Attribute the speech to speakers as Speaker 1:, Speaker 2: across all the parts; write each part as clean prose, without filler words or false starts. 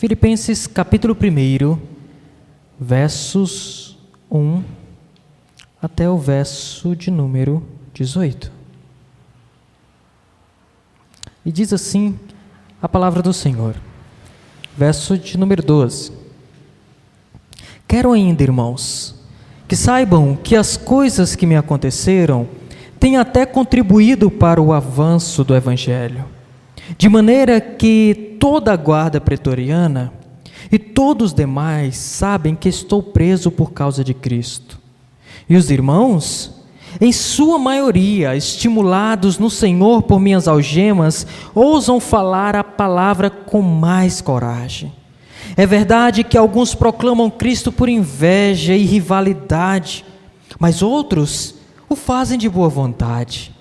Speaker 1: Filipenses capítulo 1, versos 1 até o verso de número 18. E diz assim a palavra do Senhor, verso de número 12. Quero ainda, irmãos, que saibam que as coisas que me aconteceram têm até contribuído para o avanço do Evangelho, de maneira que toda a guarda pretoriana e todos os demais sabem que estou preso por causa de Cristo. E os irmãos, em sua maioria, estimulados no Senhor por minhas algemas, ousam falar a palavra com mais coragem. É verdade que alguns proclamam Cristo por inveja e rivalidade, mas outros o fazem de boa vontade.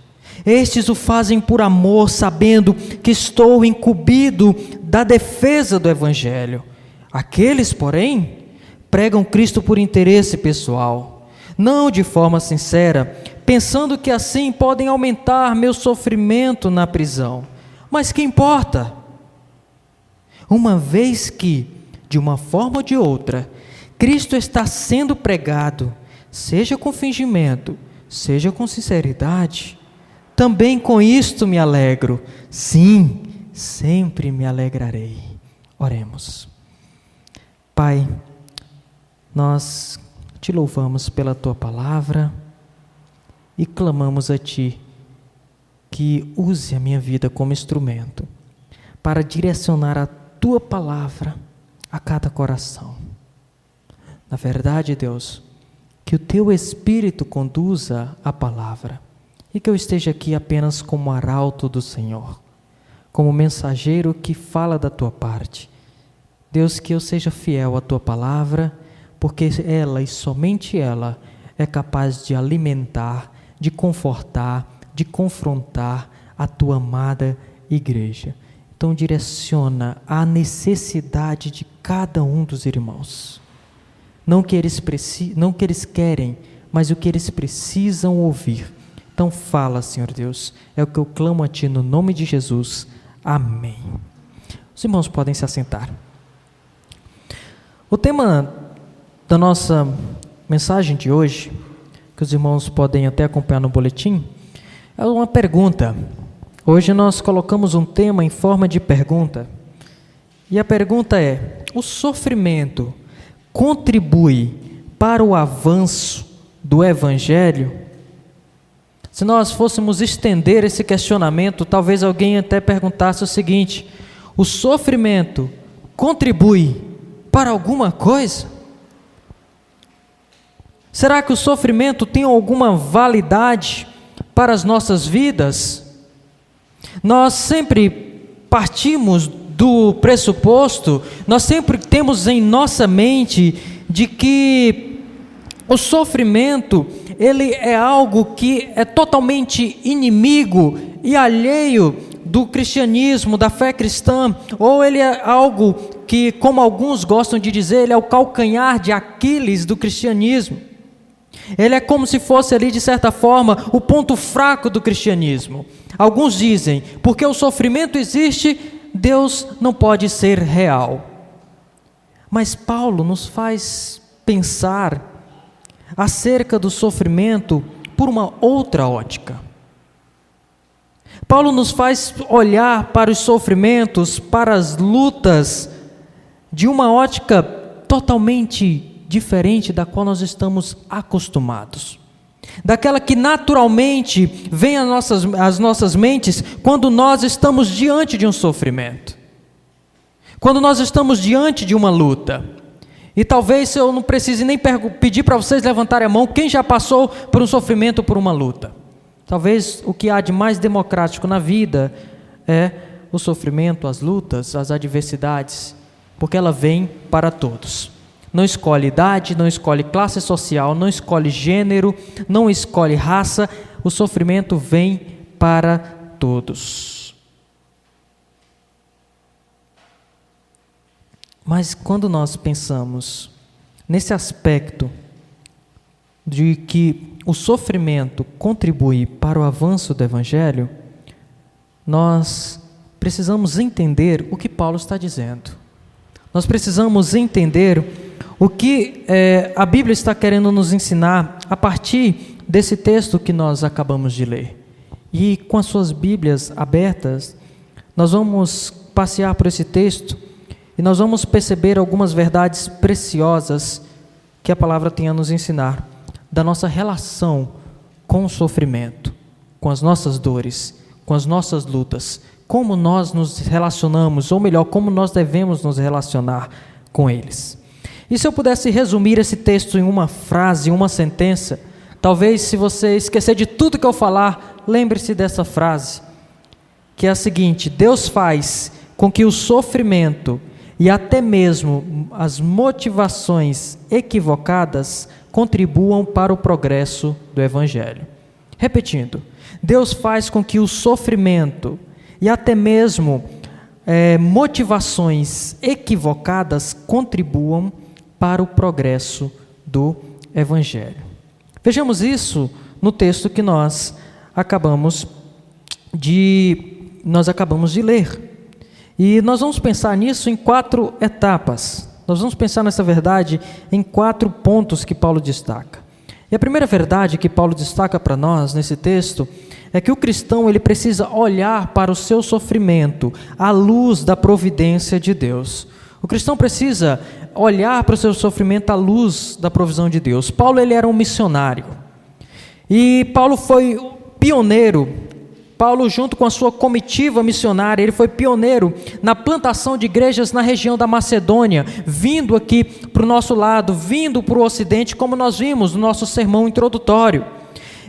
Speaker 1: Estes o fazem por amor, sabendo que estou incumbido da defesa do Evangelho. Aqueles, porém, pregam Cristo por interesse pessoal, não de forma sincera, pensando que assim podem aumentar meu sofrimento na prisão. Mas que importa? Uma vez que, de uma forma ou de outra, Cristo está sendo pregado, seja com fingimento, seja com sinceridade, também com isto me alegro. Sim, sempre me alegrarei. Oremos. Pai, nós te louvamos pela tua palavra e clamamos a ti que use a minha vida como instrumento para direcionar a tua palavra a cada coração. Na verdade, Deus, que o teu Espírito conduza a palavra e que eu esteja aqui apenas como arauto do Senhor, como mensageiro que fala da tua parte. Deus, que eu seja fiel à tua palavra, porque ela e somente ela é capaz de alimentar, de confortar, de confrontar a tua amada igreja. Então direciona a necessidade de cada um dos irmãos. Não que eles querem, mas o que eles precisam ouvir. Então fala, Senhor Deus, é o que eu clamo a ti no nome de Jesus. Amém. Os irmãos podem se assentar. O tema da nossa mensagem de hoje, que os irmãos podem até acompanhar no boletim, é uma pergunta. Hoje nós colocamos um tema em forma de pergunta. E a pergunta é: o sofrimento contribui para o avanço do Evangelho? Se nós fôssemos estender esse questionamento, talvez alguém até perguntasse o seguinte: o sofrimento contribui para alguma coisa? Será que o sofrimento tem alguma validade para as nossas vidas? Nós sempre partimos do pressuposto, nós sempre temos em nossa mente de que o sofrimento, ele é algo que é totalmente inimigo e alheio do cristianismo, da fé cristã, ou ele é algo que, como alguns gostam de dizer, ele é o calcanhar de Aquiles do cristianismo. Ele é como se fosse ali, de certa forma, o ponto fraco do cristianismo. Alguns dizem, porque o sofrimento existe, Deus não pode ser real. Mas Paulo nos faz pensar acerca do sofrimento por uma outra ótica. Paulo nos faz olhar para os sofrimentos, para as lutas, de uma ótica totalmente diferente da qual nós estamos acostumados. Daquela que naturalmente vem às nossas mentes quando nós estamos diante de um sofrimento. Quando nós estamos diante de uma luta. E talvez eu não precise nem pedir para vocês levantarem a mão quem já passou por um sofrimento, por uma luta. Talvez o que há de mais democrático na vida é o sofrimento, as lutas, as adversidades, porque ela vem para todos. Não escolhe idade, não escolhe classe social, não escolhe gênero, não escolhe raça, o sofrimento vem para todos. Mas quando nós pensamos nesse aspecto de que o sofrimento contribui para o avanço do Evangelho, nós precisamos entender o que Paulo está dizendo. Nós precisamos entender o que a Bíblia está querendo nos ensinar a partir desse texto que nós acabamos de ler. E com as suas Bíblias abertas, nós vamos passear por esse texto e nós vamos perceber algumas verdades preciosas que a palavra tem a nos ensinar da nossa relação com o sofrimento, com as nossas dores, com as nossas lutas, como nós nos relacionamos, ou melhor, como nós devemos nos relacionar com eles. E se eu pudesse resumir esse texto em uma frase, uma sentença, talvez, se você esquecer de tudo que eu falar, lembre-se dessa frase, que é a seguinte: Deus faz com que o sofrimento e até mesmo as motivações equivocadas contribuam para o progresso do Evangelho. Repetindo, Deus faz com que o sofrimento e até mesmo motivações equivocadas contribuam para o progresso do Evangelho. Vejamos isso no texto que nós acabamos de ler. E nós vamos pensar nisso em 4 etapas. Nós vamos pensar nessa verdade em 4 pontos que Paulo destaca. E a primeira verdade que Paulo destaca para nós nesse texto é que o cristão ele precisa olhar para o seu sofrimento à luz da providência de Deus. O cristão precisa olhar para o seu sofrimento à luz da provisão de Deus. Paulo ele era um missionário. E Paulo foi pioneiro. Paulo, junto com a sua comitiva missionária, ele foi pioneiro na plantação de igrejas na região da Macedônia, vindo aqui para o nosso lado, vindo para o ocidente, como nós vimos no nosso sermão introdutório.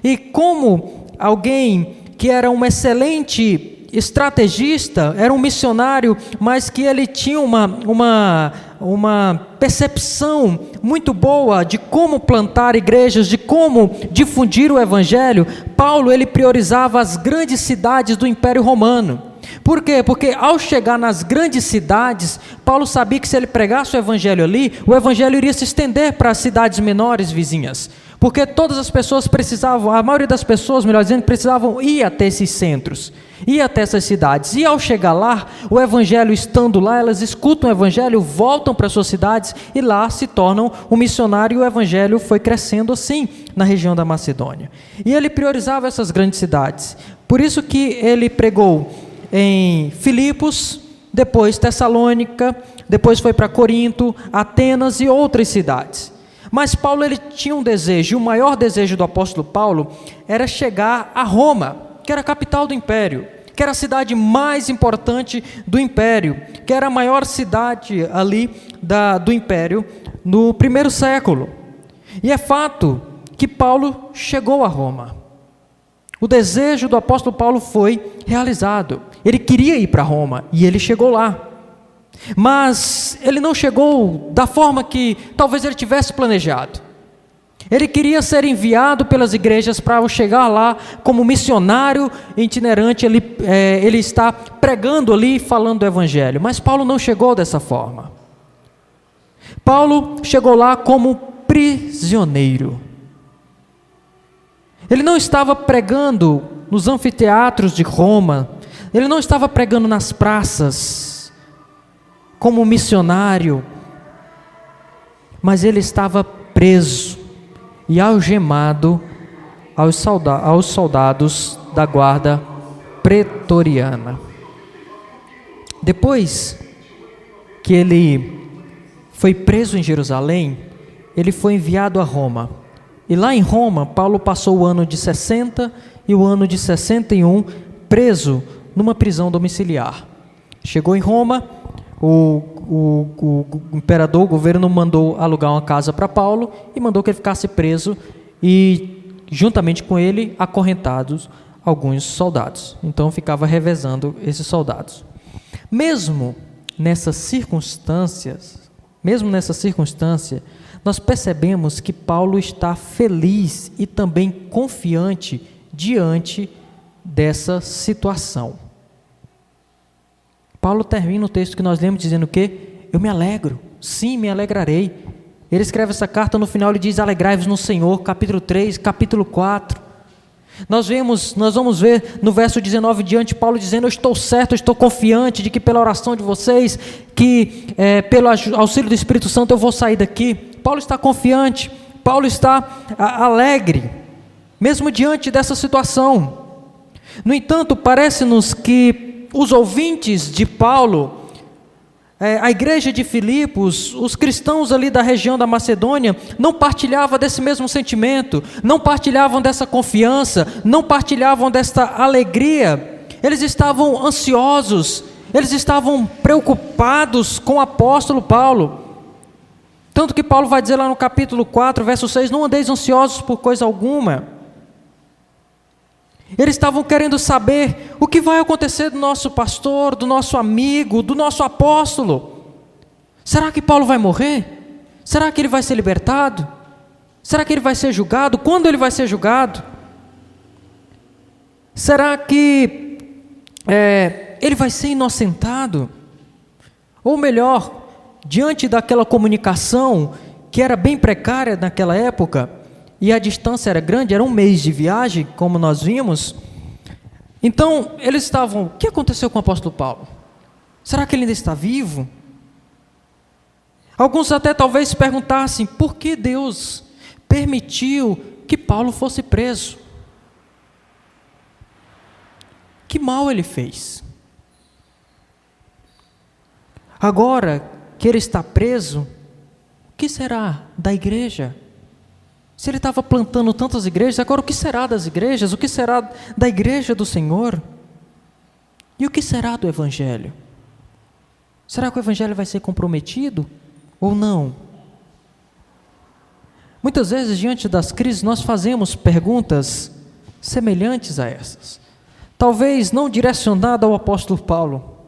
Speaker 1: E como alguém que era um excelente estrategista, era um missionário, mas que ele tinha uma percepção muito boa de como plantar igrejas, de como difundir o Evangelho, Paulo ele priorizava as grandes cidades do Império Romano. Por quê? Porque ao chegar nas grandes cidades, Paulo sabia que se ele pregasse o Evangelho ali, o Evangelho iria se estender para as cidades menores vizinhas. Porque todas as pessoas precisavam, a maioria das pessoas, melhor dizendo, precisavam ir até esses centros, ir até essas cidades. E ao chegar lá, o Evangelho estando lá, elas escutam o Evangelho, voltam para suas cidades e lá se tornam um missionário. E o Evangelho foi crescendo assim na região da Macedônia. E ele priorizava essas grandes cidades. Por isso que ele pregou em Filipos, depois Tessalônica, depois foi para Corinto, Atenas e outras cidades. Mas Paulo ele tinha um desejo, e o maior desejo do apóstolo Paulo era chegar a Roma, que era a capital do império, que era a cidade mais importante do império, que era a maior cidade ali do império no primeiro século. E é fato que Paulo chegou a Roma. O desejo do apóstolo Paulo foi realizado. Ele queria ir para Roma e ele chegou lá. Mas ele não chegou da forma que talvez ele tivesse planejado. Ele queria ser enviado pelas igrejas para ao chegar lá como missionário itinerante, ele está pregando ali, falando do Evangelho. Mas Paulo não chegou dessa forma. Paulo chegou lá como prisioneiro. Ele não estava pregando nos anfiteatros de Roma, ele não estava pregando nas praças, como missionário, mas ele estava preso e algemado aos soldados da guarda pretoriana. Depois que ele foi preso em Jerusalém, ele foi enviado a Roma. E lá em Roma, Paulo passou o ano de 60 e o ano de 61 preso numa prisão domiciliar. Chegou em Roma, o imperador, o governo mandou alugar uma casa para Paulo e mandou que ele ficasse preso e juntamente com ele acorrentados alguns soldados. Então ficava revezando esses soldados. Mesmo nessas circunstância, nós percebemos que Paulo está feliz e também confiante diante dessa situação. Paulo termina o texto que nós lemos dizendo o quê? Eu me alegro, sim, me alegrarei. Ele escreve essa carta, no final ele diz: alegrai-vos no Senhor, capítulo 3, capítulo 4. Nós vamos ver no verso 19 diante, Paulo dizendo: eu estou certo, eu estou confiante de que pela oração de vocês, que pelo auxílio do Espírito Santo eu vou sair daqui. Paulo está confiante, Paulo está alegre, mesmo diante dessa situação. No entanto, parece-nos que os ouvintes de Paulo, a igreja de Filipos, os cristãos ali da região da Macedônia, não partilhavam desse mesmo sentimento, não partilhavam dessa confiança, não partilhavam desta alegria. Eles estavam ansiosos, eles estavam preocupados com o apóstolo Paulo. Tanto que Paulo vai dizer lá no capítulo 4, verso 6, não andeis ansiosos por coisa alguma. Eles estavam querendo saber o que vai acontecer do nosso pastor, do nosso amigo, do nosso apóstolo. Será que Paulo vai morrer? Será que ele vai ser libertado? Será que ele vai ser julgado? Quando ele vai ser julgado? Será que ele vai ser inocentado? Ou melhor, diante daquela comunicação que era bem precária naquela época, e a distância era grande, era um mês de viagem, como nós vimos. Então, eles estavam: o que aconteceu com o apóstolo Paulo? Será que ele ainda está vivo? Alguns até talvez se perguntassem: por que Deus permitiu que Paulo fosse preso? Que mal ele fez? Agora que ele está preso, o que será da igreja? Se ele estava plantando tantas igrejas, agora o que será das igrejas? O que será da igreja do Senhor? E o que será do Evangelho? Será que o Evangelho vai ser comprometido ou não? Muitas vezes, diante das crises, nós fazemos perguntas semelhantes a essas. Talvez não direcionada ao apóstolo Paulo,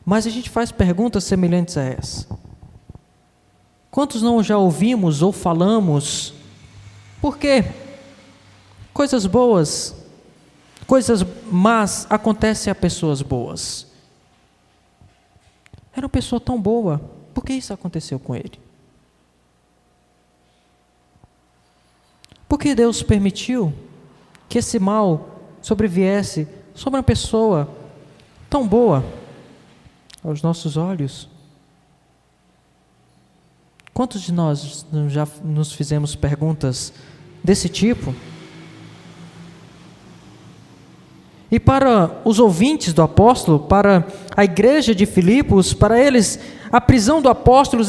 Speaker 1: mas a gente faz perguntas semelhantes a essa. Quantos não já ouvimos ou falamos? Por quê? Coisas boas, coisas más acontecem a pessoas boas. Era uma pessoa tão boa, por que isso aconteceu com ele? Por que Deus permitiu que esse mal sobreviesse sobre uma pessoa tão boa aos nossos olhos? Quantos de nós já nos fizemos perguntas desse tipo? E para os ouvintes do apóstolo, para a igreja de Filipos, para eles, a prisão do apóstolo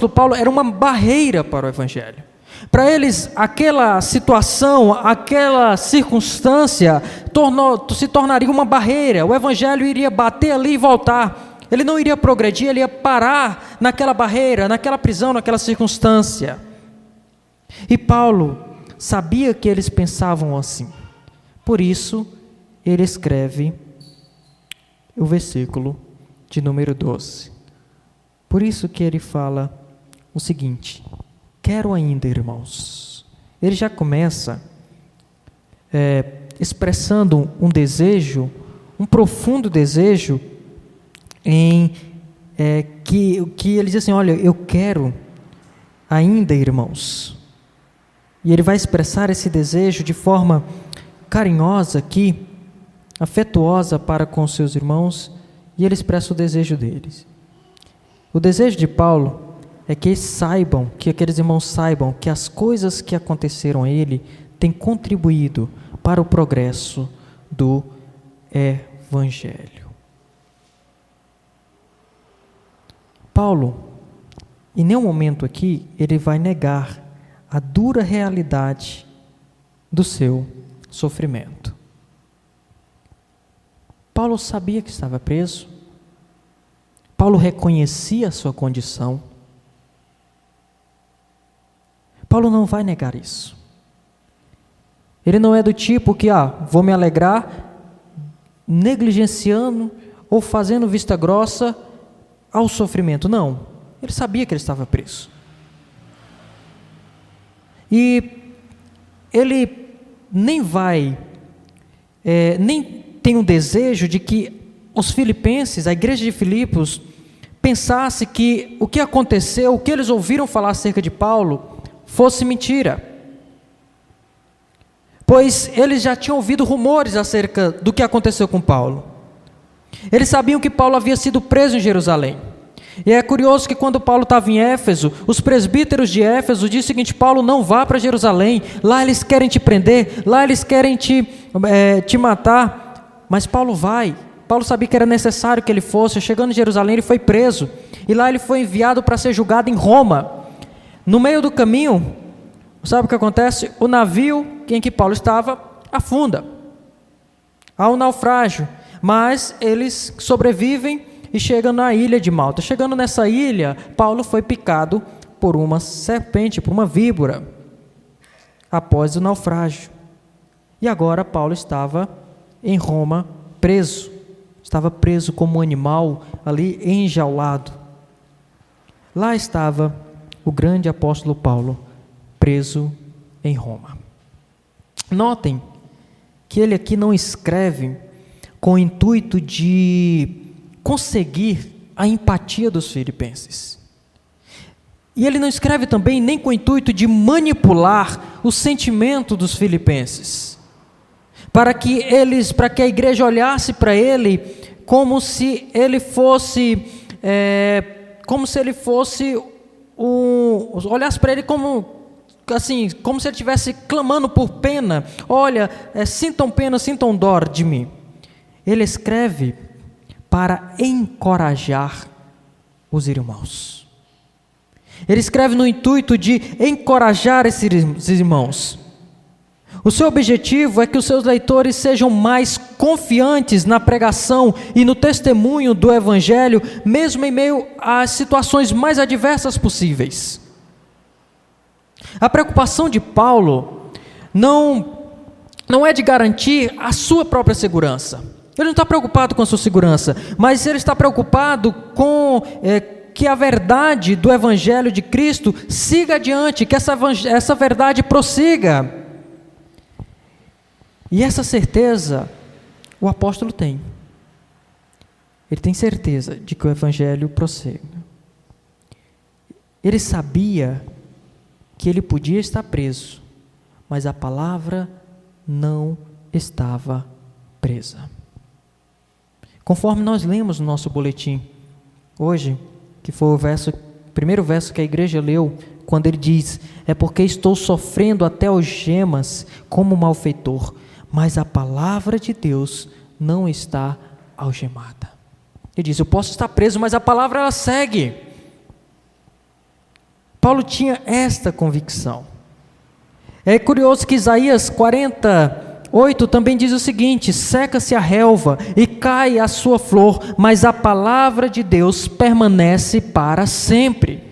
Speaker 1: Paulo era uma barreira para o evangelho. Para eles, aquela situação, aquela circunstância se tornaria uma barreira. O evangelho iria bater ali e voltar. Ele não iria progredir, ele ia parar naquela barreira, naquela prisão, naquela circunstância. E Paulo sabia que eles pensavam assim. Por isso, ele escreve o versículo de número 12. Por isso que ele fala o seguinte: quero ainda, irmãos. Ele já começa expressando um desejo, um profundo desejo, que ele diz assim: olha, eu quero ainda, irmãos. E ele vai expressar esse desejo de forma carinhosa aqui, afetuosa para com os seus irmãos, e ele expressa o desejo deles. O desejo de Paulo é que eles saibam, que aqueles irmãos saibam que as coisas que aconteceram a ele têm contribuído para o progresso do Evangelho. Paulo, em nenhum momento aqui, ele vai negar a dura realidade do seu sofrimento. Paulo sabia que estava preso. Paulo reconhecia a sua condição. Paulo não vai negar isso. Ele não é do tipo que, vou me alegrar negligenciando ou fazendo vista grossa ao sofrimento. Não, ele sabia que ele estava preso. E ele nem tem um desejo de que os filipenses, a igreja de Filipos, pensasse que o que aconteceu, o que eles ouviram falar acerca de Paulo, fosse mentira. pois eles já tinham ouvido rumores acerca do que aconteceu com Paulo. Eles sabiam que Paulo havia sido preso em Jerusalém. E é curioso que quando Paulo estava em Éfeso, os presbíteros de Éfeso dizem o seguinte: Paulo, não vá para Jerusalém, lá eles querem te prender, lá eles querem te matar. Mas Paulo vai. Paulo sabia que era necessário que ele fosse. Chegando em Jerusalém, ele foi preso, e lá ele foi enviado para ser julgado em Roma. No meio do caminho, sabe o que acontece? O navio em que Paulo estava afunda. Há um naufrágio, mas eles sobrevivem e chegam na ilha de Malta. Chegando nessa ilha, Paulo foi picado por uma serpente, por uma víbora, após o naufrágio. E agora Paulo estava em Roma preso. Estava preso como um animal ali enjaulado. Lá estava o grande apóstolo Paulo, preso em Roma. Notem que ele aqui não escreve com o intuito de conseguir a empatia dos filipenses. E ele não escreve também nem com o intuito de manipular o sentimento dos filipenses, para que a igreja olhasse para ele como se ele fosse olhasse para ele como se ele estivesse clamando por pena. Olha, sintam pena, sintam dó de mim. Ele escreve para encorajar os irmãos. Ele escreve no intuito de encorajar esses irmãos. O seu objetivo é que os seus leitores sejam mais confiantes na pregação e no testemunho do Evangelho, mesmo em meio às situações mais adversas possíveis. A preocupação de Paulo não é de garantir a sua própria segurança. Ele não está preocupado com a sua segurança, mas ele está preocupado com que a verdade do Evangelho de Cristo siga adiante, que essa verdade prossiga. E essa certeza o apóstolo tem. Ele tem certeza de que o Evangelho prossiga. Ele sabia que ele podia estar preso, mas a palavra não estava presa. Conforme nós lemos no nosso boletim hoje, que foi o primeiro verso que a igreja leu, quando ele diz: é porque estou sofrendo até algemas como malfeitor, mas a palavra de Deus não está algemada. Ele diz: eu posso estar preso, mas a palavra ela segue. Paulo tinha esta convicção. É curioso que Isaías 40:8 também diz o seguinte: seca-se a relva e cai a sua flor, mas a palavra de Deus permanece para sempre.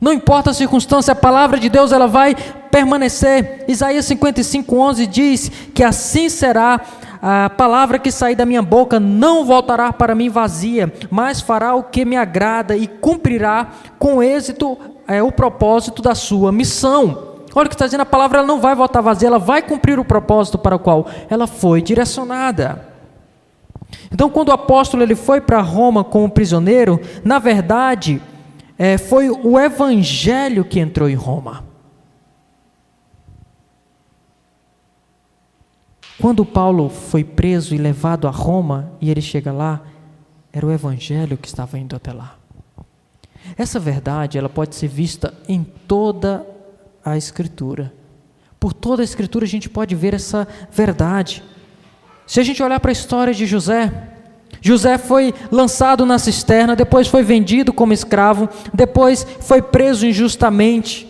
Speaker 1: Não importa a circunstância, a palavra de Deus ela vai permanecer. Isaías 55:11 diz que assim será a palavra que sair da minha boca, não voltará para mim vazia, mas fará o que me agrada e cumprirá com êxito o propósito da sua missão. Olha o que está dizendo: a palavra ela não vai voltar vazia, ela vai cumprir o propósito para o qual ela foi direcionada. Então, quando o apóstolo ele foi para Roma como prisioneiro, na verdade, foi o Evangelho que entrou em Roma. Quando Paulo foi preso e levado a Roma, e ele chega lá, era o Evangelho que estava indo até lá. Essa verdade, ela pode ser vista em toda a Escritura. Por toda a Escritura a gente pode ver essa verdade. Se a gente olhar para a história de José, José foi lançado na cisterna, depois foi vendido como escravo, depois foi preso injustamente.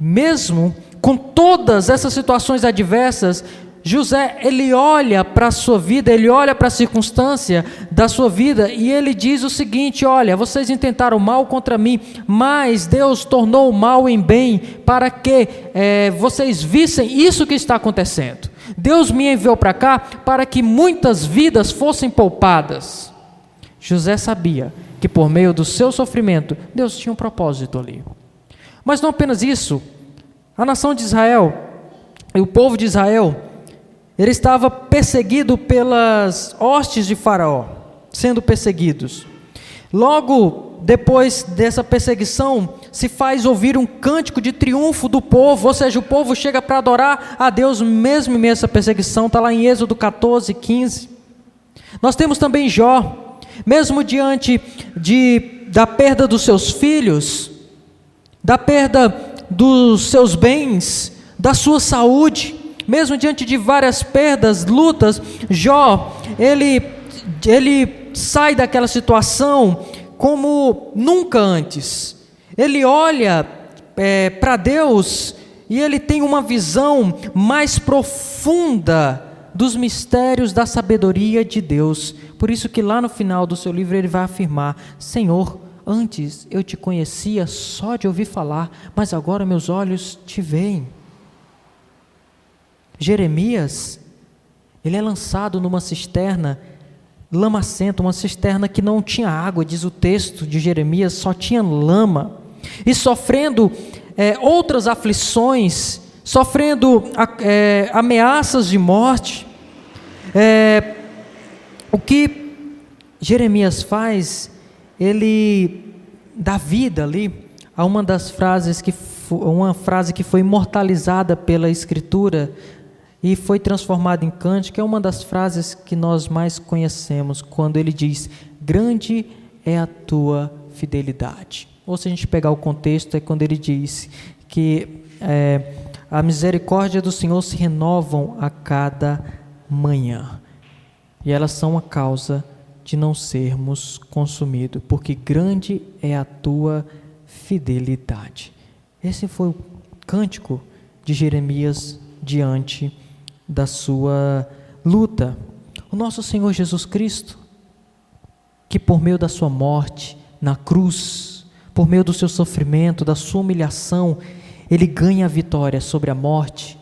Speaker 1: Mesmo com todas essas situações adversas, José, ele olha para a sua vida, ele olha para a circunstância da sua vida e ele diz o seguinte: olha, vocês intentaram mal contra mim, mas Deus tornou o mal em bem para que vocês vissem isso que está acontecendo. Deus me enviou para cá para que muitas vidas fossem poupadas. José sabia que por meio do seu sofrimento, Deus tinha um propósito ali. Mas não apenas isso, a nação de Israel, e o povo de Israel, ele estava perseguido pelas hostes de Faraó, sendo perseguidos. Logo depois dessa perseguição, se faz ouvir um cântico de triunfo do povo, ou seja, o povo chega para adorar a Deus mesmo em meio a essa perseguição, está lá em Êxodo 14, 15. Nós temos também Jó, mesmo diante da perda dos seus filhos, da perda dos seus bens, da sua saúde, mesmo diante de várias perdas, lutas, Jó, ele sai daquela situação como nunca antes. Ele olha para Deus e ele tem uma visão mais profunda dos mistérios da sabedoria de Deus. Por isso que lá no final do seu livro ele vai afirmar: Senhor, antes eu te conhecia só de ouvir falar, mas agora meus olhos te veem. Jeremias, ele é lançado numa cisterna lamacenta, uma cisterna que não tinha água, diz o texto de Jeremias, só tinha lama, e sofrendo outras aflições, sofrendo ameaças de morte. O que Jeremias faz, ele dá vida ali a uma frase que foi imortalizada pela Escritura e foi transformada em cântico, é uma das frases que nós mais conhecemos, quando ele diz: grande é a tua fidelidade. Ou se a gente pegar o contexto, é quando ele diz que a misericórdia do Senhor se renovam a cada manhã, e elas são a causa de não sermos consumidos, porque grande é a tua fidelidade. Esse foi o cântico de Jeremias diante da sua luta. O nosso Senhor Jesus Cristo, que por meio da sua morte na cruz, por meio do seu sofrimento, da sua humilhação, ele ganha a vitória sobre a morte,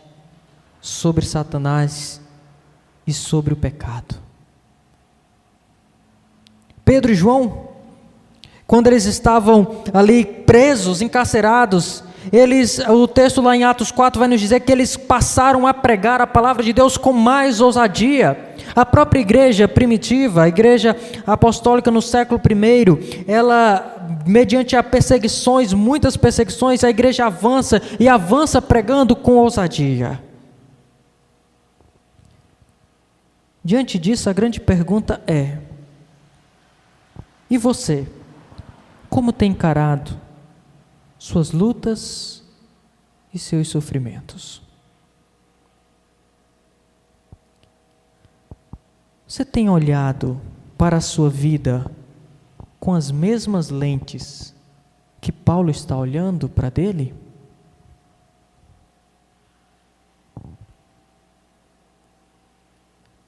Speaker 1: sobre Satanás e sobre o pecado. Pedro e João, quando eles estavam ali presos, encarcerados, o texto lá em Atos 4 vai nos dizer que eles passaram a pregar a palavra de Deus com mais ousadia. A própria igreja primitiva, a igreja apostólica no século I, ela, mediante muitas perseguições, a igreja avança e avança pregando com ousadia. Diante disso, a grande pergunta é: e você? Como tem encarado suas lutas e seus sofrimentos? Você tem olhado para a sua vida com as mesmas lentes que Paulo está olhando para dele?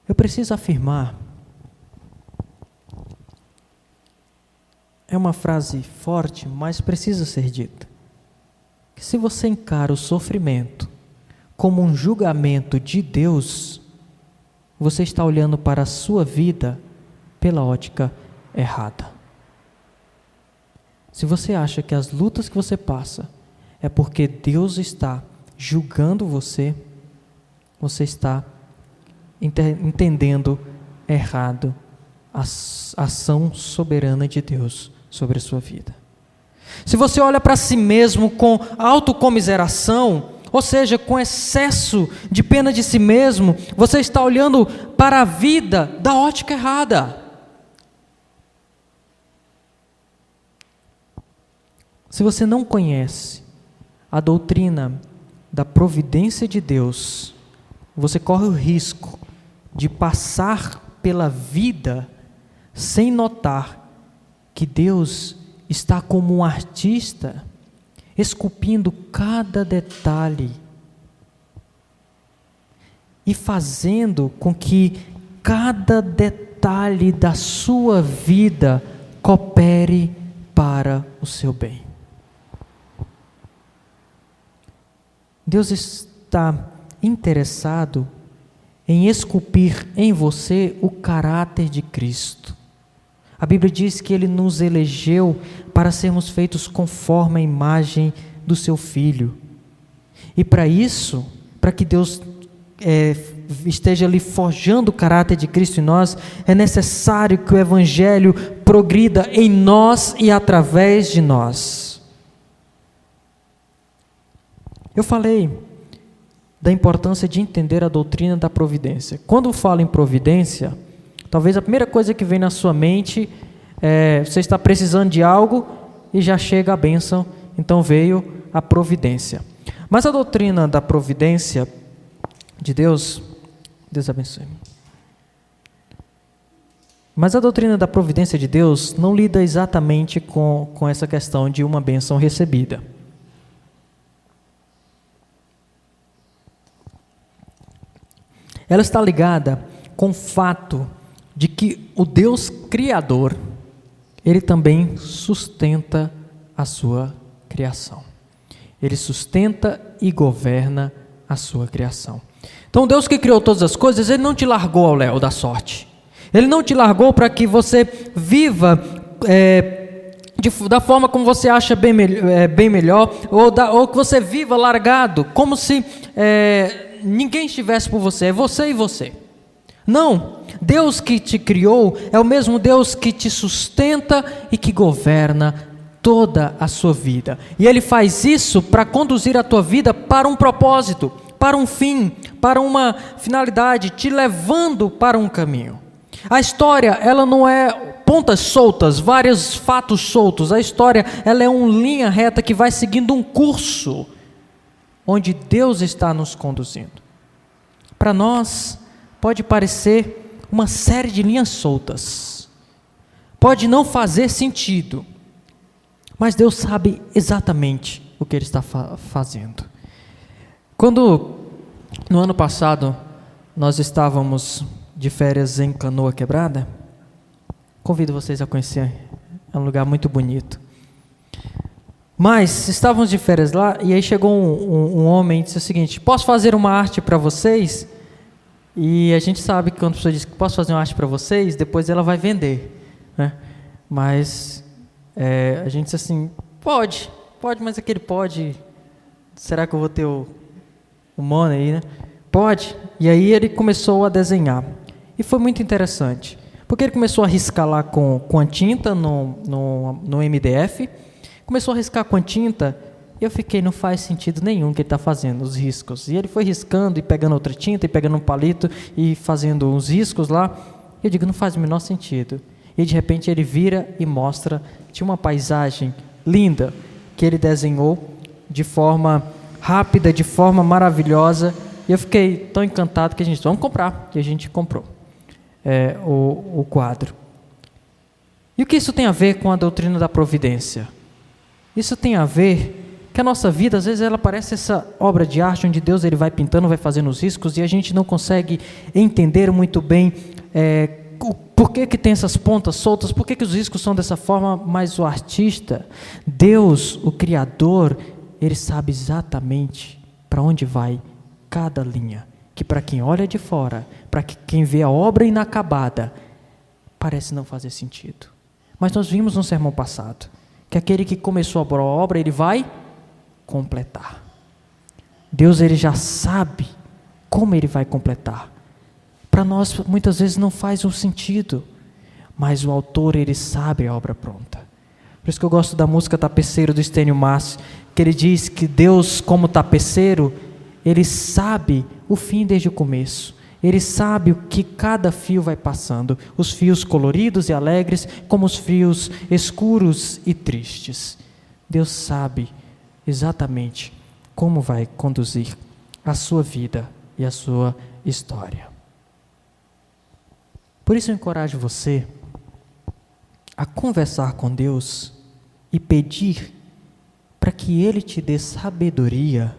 Speaker 1: Eu preciso afirmar, é uma frase forte, mas precisa ser dita, que se você encara o sofrimento como um julgamento de Deus, você está olhando para a sua vida pela ótica errada. Se você acha que as lutas que você passa é porque Deus está julgando você, você está entendendo errado a ação soberana de Deus sobre a sua vida. Se você olha para si mesmo com autocomiseração, ou seja, com excesso de pena de si mesmo, você está olhando para a vida da ótica errada. Se você não conhece a doutrina da providência de Deus, você corre o risco de passar pela vida sem notar que Deus está como um artista, esculpindo cada detalhe e fazendo com que cada detalhe da sua vida coopere para o seu bem. Deus está interessado em esculpir em você o caráter de Cristo. A Bíblia diz que Ele nos elegeu para sermos feitos conforme a imagem do Seu Filho. E para isso, para que Deus esteja ali forjando o caráter de Cristo em nós, é necessário que o Evangelho progrida em nós e através de nós. Eu falei da importância de entender a doutrina da providência. Quando falo em providência, talvez a primeira coisa que vem na sua mente é: você está precisando de algo e já chega a bênção, então veio a providência. Mas a doutrina da providência de Deus abençoe. Mas a doutrina da providência de Deus não lida exatamente com essa questão de uma bênção recebida. Ela está ligada com o fato de que o Deus Criador, Ele também sustenta a sua criação. Ele sustenta e governa a sua criação. Então, Deus que criou todas as coisas, Ele não te largou ao léu da sorte. Ele não te largou para que você viva da forma como você acha bem melhor, ou que você viva largado, como se ninguém estivesse por você, é você e você. Não, Deus que te criou é o mesmo Deus que te sustenta e que governa toda a sua vida. E Ele faz isso para conduzir a tua vida para um propósito, para um fim, para uma finalidade, te levando para um caminho. A história, ela não é pontas soltas, vários fatos soltos. A história, ela é uma linha reta que vai seguindo um curso onde Deus está nos conduzindo. Para nós, pode parecer uma série de linhas soltas. Pode não fazer sentido, mas Deus sabe exatamente o que Ele está fazendo. Quando, no ano passado, nós estávamos de férias em Canoa Quebrada, convido vocês a conhecer, é um lugar muito bonito. Mas estávamos de férias lá, e aí chegou um homem e disse o seguinte: posso fazer uma arte para vocês? E a gente sabe que quando a pessoa diz que posso fazer uma arte para vocês, depois ela vai vender, né? Mas a gente disse assim: pode, mas aquele pode, será que eu vou ter o money aí, né? Pode. E aí ele começou a desenhar, e foi muito interessante, porque ele começou a riscar lá com a tinta no MDF, começou a riscar com a tinta, e eu fiquei, não faz sentido nenhum que ele está fazendo, os riscos. E ele foi riscando e pegando outra tinta, e pegando um palito, e fazendo uns riscos lá. Eu digo, não faz o menor sentido. E de repente ele vira e mostra, tinha uma paisagem linda, que ele desenhou de forma rápida, de forma maravilhosa. E eu fiquei tão encantado que a gente, vamos comprar. E a gente comprou o quadro. E o que isso tem a ver com a doutrina da providência? Isso tem a ver que a nossa vida, às vezes, ela parece essa obra de arte, onde Deus ele vai pintando, vai fazendo os riscos, e a gente não consegue entender muito bem por que tem essas pontas soltas, por que os riscos são dessa forma. Mas o artista, Deus, o Criador, Ele sabe exatamente para onde vai cada linha, que para quem olha de fora, para quem vê a obra inacabada, parece não fazer sentido. Mas nós vimos no sermão passado que aquele que começou a obra, ele vai completar. Deus, ele já sabe como ele vai completar. Para nós, muitas vezes não faz um sentido, mas o autor, ele sabe a obra pronta. Por isso que eu gosto da música Tapeceiro, do Estênio Márcio, que ele diz que Deus, como tapeceiro, ele sabe o fim desde o começo. Ele sabe o que cada fio vai passando, os fios coloridos e alegres, como os fios escuros e tristes. Deus sabe exatamente como vai conduzir a sua vida e a sua história. Por isso eu encorajo você a conversar com Deus e pedir para que Ele te dê sabedoria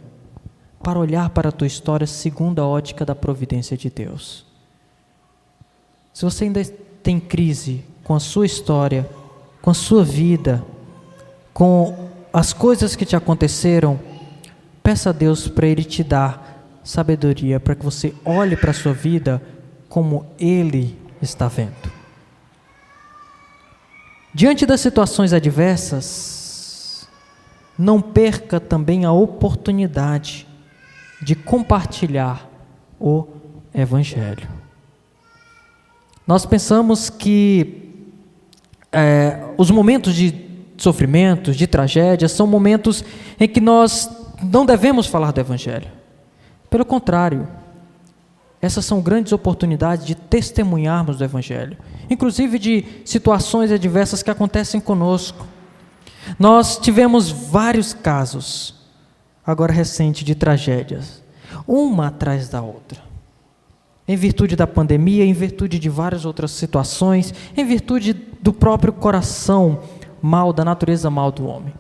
Speaker 1: para olhar para a tua história segundo a ótica da providência de Deus. Se você ainda tem crise com a sua história, com a sua vida, com as coisas que te aconteceram, peça a Deus para Ele te dar sabedoria, para que você olhe para a sua vida como Ele está vendo. Diante das situações adversas, não perca também a oportunidade de compartilhar o evangelho. Nós pensamos que os momentos de sofrimentos, de tragédias, são momentos em que nós não devemos falar do evangelho. Pelo contrário, essas são grandes oportunidades de testemunharmos do evangelho, inclusive de situações adversas que acontecem conosco. Nós tivemos vários casos, agora recente, de tragédias, uma atrás da outra, em virtude da pandemia, em virtude de várias outras situações, em virtude do próprio coração mal, da natureza mal do homem.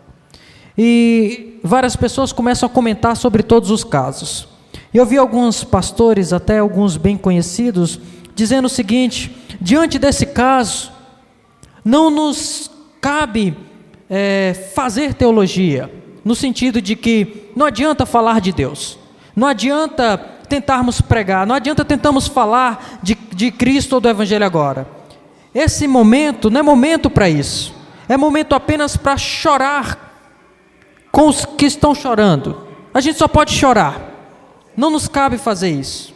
Speaker 1: E várias pessoas começam a comentar sobre todos os casos. E eu vi alguns pastores, até alguns bem conhecidos, dizendo o seguinte: diante desse caso, não nos cabe fazer teologia, no sentido de que não adianta falar de Deus, não adianta tentarmos pregar, não adianta tentarmos falar de Cristo ou do Evangelho agora. Esse momento não é momento para isso, é momento apenas para chorar com os que estão chorando. A gente só pode chorar, não nos cabe fazer isso.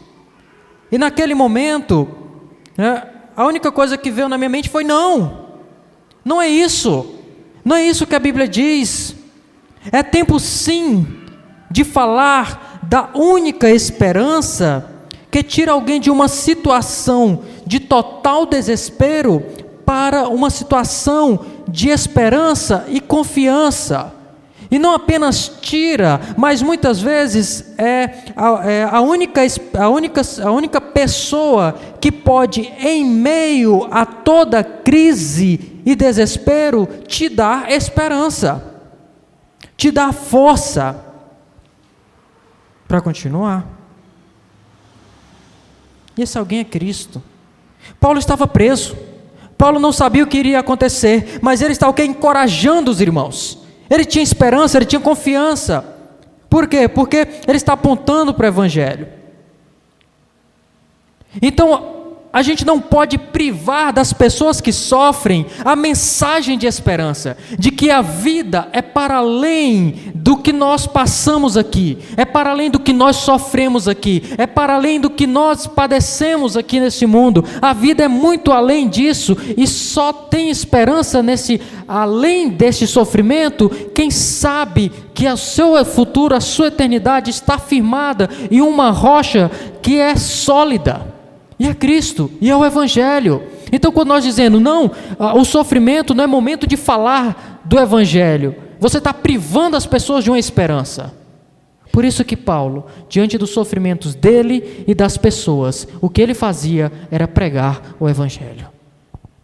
Speaker 1: E naquele momento, a única coisa que veio na minha mente foi: não é isso. Não é isso que a Bíblia diz. É tempo sim de falar da única esperança que tira alguém de uma situação de total desespero para uma situação de esperança e confiança. E não apenas tira, mas muitas vezes é a única pessoa que pode, em meio a toda crise e desespero, te dar esperança, te dar força para continuar. E esse alguém é Cristo. Paulo estava preso, Paulo não sabia o que iria acontecer, mas ele estava encorajando os irmãos. Ele tinha esperança, ele tinha confiança. Por quê? Porque ele está apontando para o Evangelho. Então, a gente não pode privar das pessoas que sofrem a mensagem de esperança, de que a vida é para além do que nós passamos aqui, é para além do que nós sofremos aqui, é para além do que nós padecemos aqui nesse mundo. A vida é muito além disso, e só tem esperança além desse sofrimento, quem sabe que o seu futuro, a sua eternidade está firmada em uma rocha que é sólida. E é Cristo, e é o Evangelho. Então, quando nós dizemos, o sofrimento não é momento de falar do Evangelho, você está privando as pessoas de uma esperança. Por isso que Paulo, diante dos sofrimentos dele e das pessoas, o que ele fazia era pregar o Evangelho.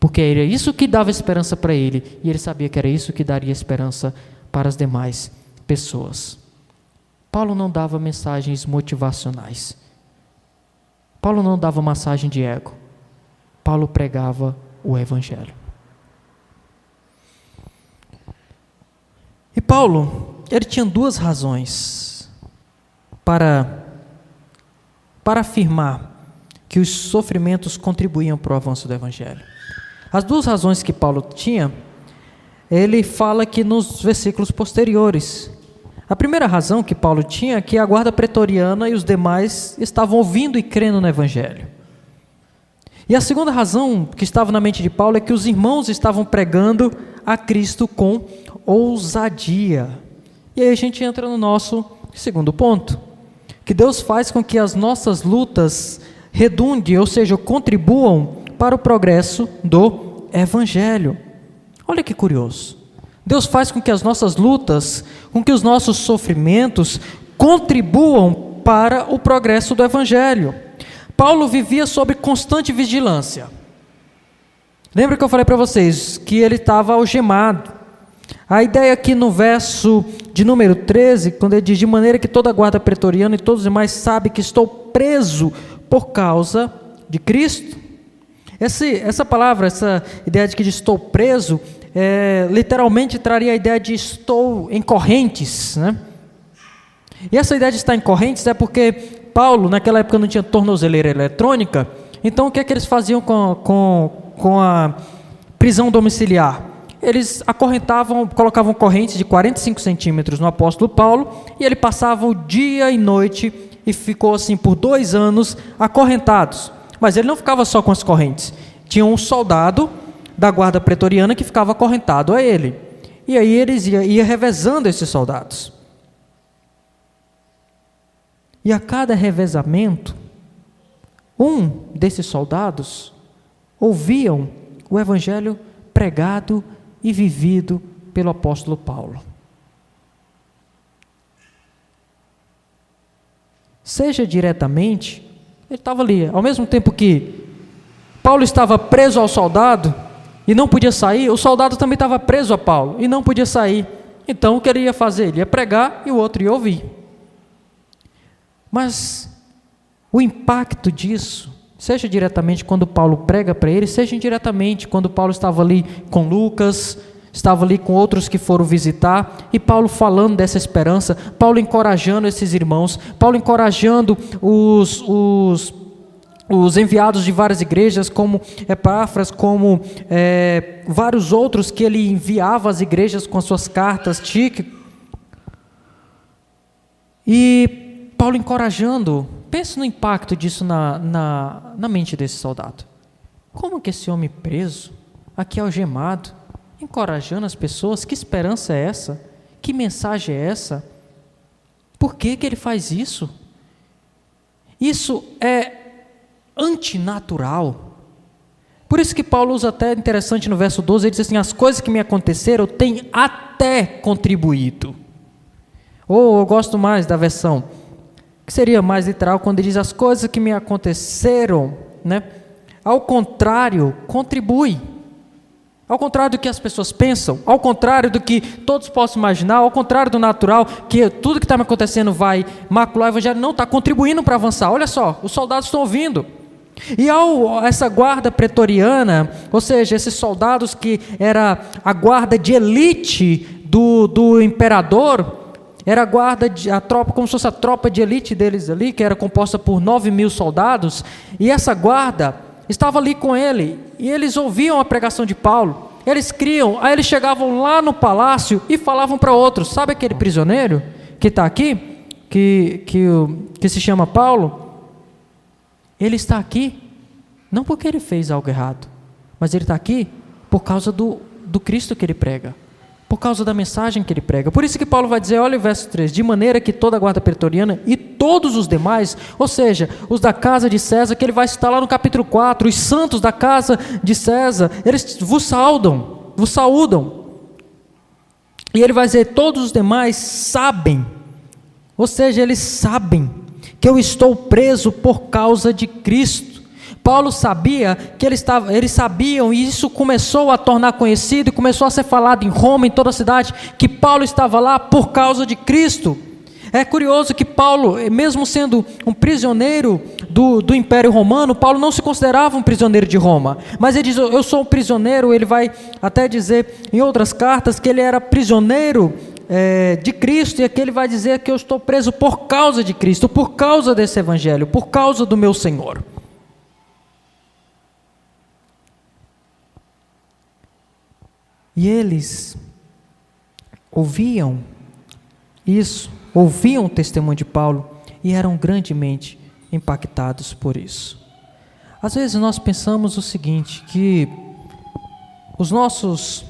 Speaker 1: Porque era isso que dava esperança para ele, e ele sabia que era isso que daria esperança para as demais pessoas. Paulo não dava mensagens motivacionais. Paulo não dava massagem de ego. Paulo pregava o Evangelho. E Paulo, ele tinha duas razões para afirmar que os sofrimentos contribuíam para o avanço do Evangelho. As duas razões que Paulo tinha, ele fala aqui nos versículos posteriores. A primeira razão que Paulo tinha é que a guarda pretoriana e os demais estavam ouvindo e crendo no Evangelho. E a segunda razão que estava na mente de Paulo é que os irmãos estavam pregando a Cristo com ousadia. E aí a gente entra no nosso segundo ponto, que Deus faz com que as nossas lutas redundem, ou seja, contribuam para o progresso do Evangelho. Olha que curioso. Deus faz com que as nossas lutas, com que os nossos sofrimentos contribuam para o progresso do Evangelho. Paulo vivia sob constante vigilância. Lembra que eu falei para vocês que ele estava algemado? A ideia aqui no verso de número 13, quando ele diz: de maneira que toda a guarda pretoriana e todos os demais sabem que estou preso por causa de Cristo. Essa palavra, essa ideia de que estou preso, literalmente traria a ideia de estou em correntes, né? E essa ideia de estar em correntes é porque Paulo, naquela época, não tinha tornozeleira eletrônica. Então o que é que eles faziam com a prisão domiciliar? Eles acorrentavam, colocavam correntes de 45 centímetros no apóstolo Paulo, e ele passava o dia e noite e ficou assim por 2 anos acorrentados. Mas ele não ficava só com as correntes. Tinha um soldado da guarda pretoriana que ficava acorrentado a ele. E aí eles ia revezando esses soldados. E a cada revezamento, um desses soldados ouviam o evangelho pregado e vivido pelo apóstolo Paulo. Seja diretamente, ele estava ali, ao mesmo tempo que Paulo estava preso ao soldado e não podia sair, o soldado também estava preso a Paulo e não podia sair. Então o que ele ia fazer? Ele ia pregar e o outro ia ouvir. Mas o impacto disso, seja diretamente quando Paulo prega para ele, seja indiretamente quando Paulo estava ali com Lucas, estava ali com outros que foram visitar, e Paulo falando dessa esperança, Paulo encorajando esses irmãos, Paulo encorajando os enviados de várias igrejas, como Epáfras, como vários outros que ele enviava às igrejas com as suas cartas, Tíquico. E Paulo encorajando, pense no impacto disso na mente desse soldado. Como que esse homem preso, aqui algemado, encorajando as pessoas, que esperança é essa? Que mensagem é essa? Por que ele faz isso? Isso é antinatural. Por isso que Paulo usa até, interessante no verso 12, ele diz assim, as coisas que me aconteceram têm até contribuído. Ou eu gosto mais da versão, que seria mais literal, quando ele diz as coisas que me aconteceram, né? Ao contrário, contribui. Ao contrário do que as pessoas pensam, ao contrário do que todos possam imaginar, ao contrário do natural, que tudo que está me acontecendo vai macular o evangelho, não, está contribuindo para avançar. Olha só, os soldados estão ouvindo. E essa guarda pretoriana, ou seja, esses soldados que era a guarda de elite do imperador, era a tropa, como se fosse a tropa de elite deles ali, que era composta por 9.000 soldados, e essa guarda estava ali com ele, e eles ouviam a pregação de Paulo, eles criam, aí eles chegavam lá no palácio e falavam para outros, sabe aquele prisioneiro que está aqui, que se chama Paulo? Ele está aqui, não porque ele fez algo errado, mas ele está aqui por causa do Cristo que ele prega, por causa da mensagem que ele prega. Por isso que Paulo vai dizer, olha o verso 3, de maneira que toda a guarda pretoriana e todos os demais, ou seja, os da casa de César, que ele vai citar lá no capítulo 4, os santos da casa de César, eles vos saúdam. E ele vai dizer, todos os demais sabem, ou seja, eles sabem que eu estou preso por causa de Cristo. Paulo sabia que eles sabiam, e isso começou a tornar conhecido, e começou a ser falado em Roma, em toda a cidade, que Paulo estava lá por causa de Cristo. É curioso que Paulo, mesmo sendo um prisioneiro do Império Romano, Paulo não se considerava um prisioneiro de Roma, mas ele diz, eu sou um prisioneiro, ele vai até dizer em outras cartas que ele era prisioneiro de Cristo, e aqui ele vai dizer que eu estou preso por causa de Cristo, por causa desse evangelho, por causa do meu Senhor. E eles ouviam isso, ouviam o testemunho de Paulo e eram grandemente impactados por isso. Às vezes nós pensamos o seguinte, que os nossos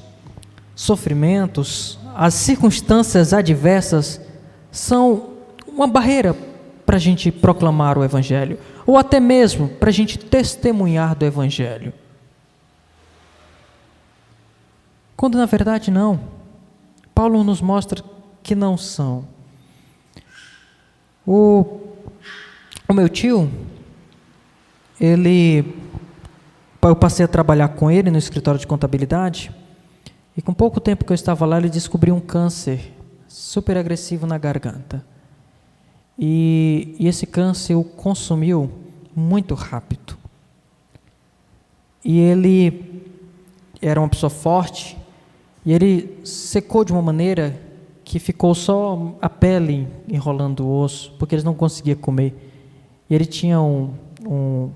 Speaker 1: sofrimentos, as circunstâncias adversas são uma barreira para a gente proclamar o Evangelho, ou até mesmo para a gente testemunhar do Evangelho. Quando na verdade não. Paulo nos mostra que não são. O meu tio, eu passei a trabalhar com ele no escritório de contabilidade, e com pouco tempo que eu estava lá, ele descobriu um câncer super agressivo na garganta. E esse câncer o consumiu muito rápido. E ele era uma pessoa forte, e ele secou de uma maneira que ficou só a pele enrolando o osso, porque eles não conseguiam comer. E ele tinha um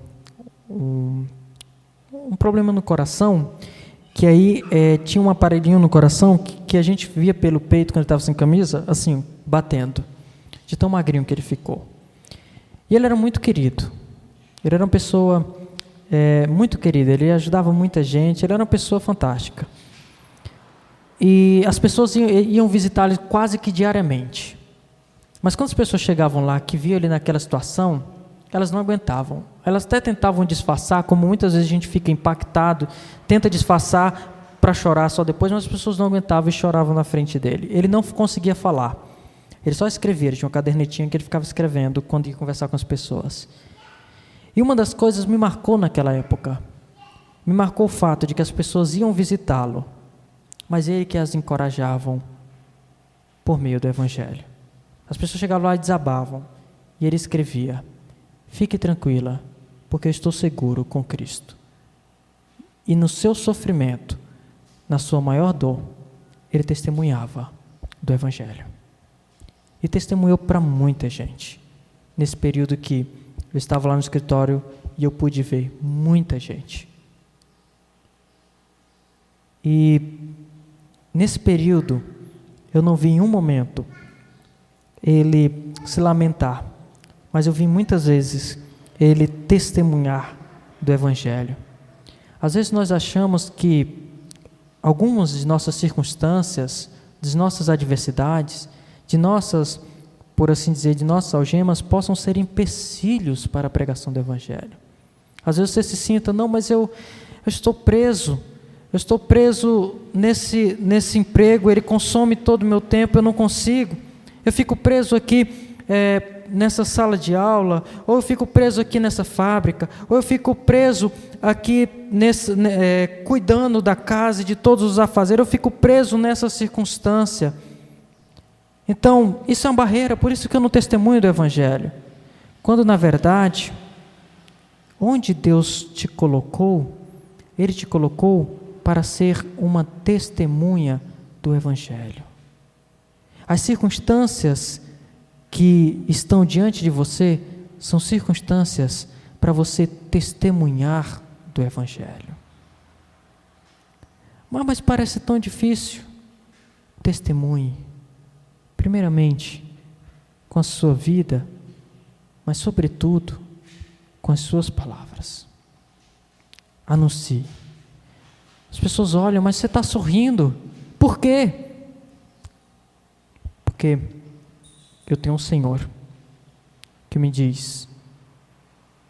Speaker 1: problema no coração, que aí tinha um aparelhinho no coração que a gente via pelo peito, quando ele estava sem camisa, assim, batendo, de tão magrinho que ele ficou. E ele era muito querido. Ele era uma pessoa muito querida. Ele ajudava muita gente. Ele era uma pessoa fantástica. E as pessoas iam visitá-lo quase que diariamente. Mas quando as pessoas chegavam lá, que viam ele naquela situação, elas não aguentavam. Elas até tentavam disfarçar, como muitas vezes a gente fica impactado, tenta disfarçar para chorar só depois, mas as pessoas não aguentavam e choravam na frente dele. Ele não conseguia falar. Ele só escrevia, ele tinha uma cadernetinha que ele ficava escrevendo quando ia conversar com as pessoas. E uma das coisas me marcou naquela época. Me marcou o fato de que as pessoas iam visitá-lo, mas ele que as encorajavam por meio do Evangelho. As pessoas chegavam lá e desabavam, e ele escrevia: fique tranquila, porque eu estou seguro com Cristo. E no seu sofrimento, na sua maior dor, ele testemunhava do Evangelho. E testemunhou para muita gente. Nesse período que eu estava lá no escritório e eu pude ver muita gente. E nesse período, eu não vi em um momento ele se lamentar, mas eu vi muitas vezes ele testemunhar do Evangelho. Às vezes nós achamos que algumas de nossas circunstâncias, de nossas adversidades, de nossas, por assim dizer, de nossas algemas, possam ser empecilhos para a pregação do Evangelho. Às vezes você se sinta, não, mas eu estou preso nesse emprego, ele consome todo o meu tempo, eu não consigo, eu fico preso aqui nessa sala de aula, ou eu fico preso aqui nessa fábrica, ou eu fico preso aqui cuidando da casa e de todos os afazeres, eu fico preso nessa circunstância. Então, isso é uma barreira, por isso que eu não testemunho do Evangelho. Quando, na verdade, onde Deus te colocou, Ele te colocou para ser uma testemunha do Evangelho. As circunstâncias que estão diante de você são circunstâncias para você testemunhar do Evangelho. Mas parece tão difícil. Testemunhe. Primeiramente, com a sua vida, mas sobretudo, com as suas palavras. Anuncie. As pessoas olham, mas você está sorrindo. Por quê? Porque eu tenho um Senhor que me diz